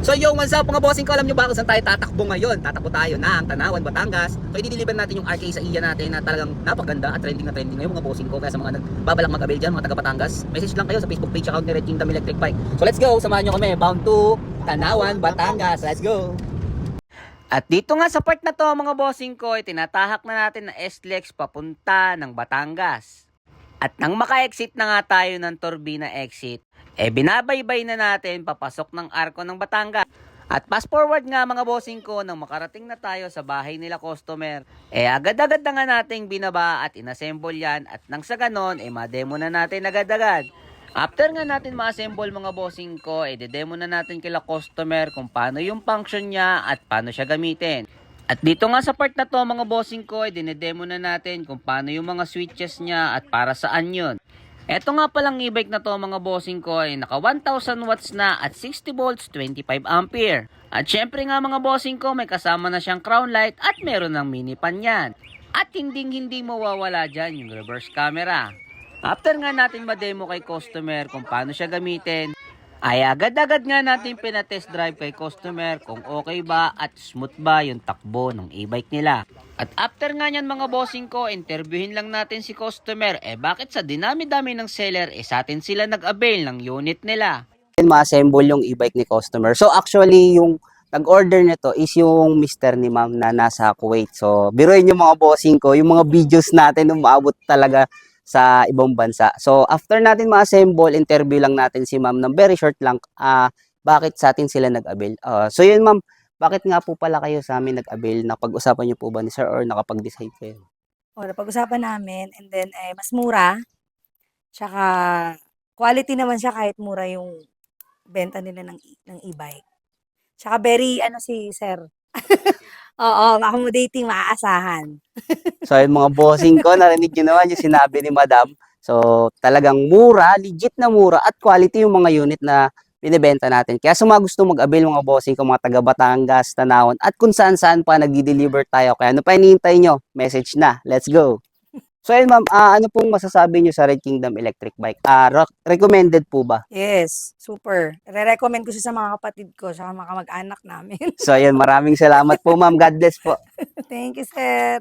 So yung what's up mga bossing ko, alam nyo ba kung saan tayo tatakbo ngayon? Tatakbo tayo ng Tanawan, Batangas. So i-deliver natin yung RK sa iya natin na talagang napakaganda at trending na trending ngayon mga bossing ko. Kaya sa mga nagbabalak mag-avail dyan, mga taga Batangas, message lang kayo sa Facebook page account ni Red Kingdom Electric Bike. So let's go, samahan nyo kami, bound to Tanawan, Batangas. Let's go! At dito nga sa part na to mga bossing ko, tinatahak na natin na SLEX papunta ng Batangas. At nang maka-exit na nga tayo ng Turbina exit, binabaybay na natin papasok ng arko ng Batangas. At fast forward nga mga bossing ko, nang makarating na tayo sa bahay nila customer, agad-agad na nga nating binaba at inassemble yan. At nang sa ganon, ma-demo na natin agad-agad. After nga natin ma-assemble mga bossing ko, de-demo na natin kila customer kung paano yung function niya at paano siya gamitin. At dito nga sa part na to mga bossing ko, dinedemo na natin kung paano yung mga switches niya at para saan yun. Eto nga palang e-bike na to mga bossing ko ay naka 1000 watts na at 60 volts 25 ampere. At syempre nga mga bossing ko may kasama na siyang crown light at meron ng mini pan yan. At hindi mawawala dyan yung reverse camera. After nga natin ma-demo kay customer kung paano siya gamitin, ay agad-agad nga natin pinatest drive kay customer kung okay ba at smooth ba yung takbo ng e-bike nila. At after nga nyan mga bossing ko, interviewin lang natin si customer, bakit sa dinami-dami ng seller, sa atin sila nag-avail ng unit nila. Ma-assemble yung e-bike ni customer. So actually yung nag-order nito is yung mister ni ma'am na nasa Kuwait. So biruin yung mga bossing ko, yung mga videos natin umaabot talaga sa ibang bansa. So after natin ma-assemble, interview lang natin si ma'am ng very short lang, bakit sa atin sila nag-avail. So yun ma'am, bakit nga po pala kayo sa amin nag-avail? Napag-usapan niyo po ba ni sir or nakapag-decide kayo? O, napag-usapan namin and then mas mura, tsaka quality naman siya kahit mura yung benta nila ng e-bike. Tsaka very ano si sir. Oo, accommodating, maaasahan. So yung mga bossing ko, narinig nyo naman yung sinabi ni madam. So talagang mura, legit na mura at quality yung mga unit na binibenta natin. Kaya sa mga gusto mag-avail mga bossing ko, mga taga Batangas, Tanawan, at kung saan-saan pa nagdi-deliver tayo. Kaya ano pa hinihintay nyo? Message na. Let's go! So ayun ma'am, ano pong masasabi nyo sa Red Kingdom Electric Bike? Recommended po ba? Yes, super. Re-recommend ko siya sa mga kapatid ko, sa mga kamag-anak namin. So ayun, maraming salamat po ma'am. God bless po. Thank you, sir.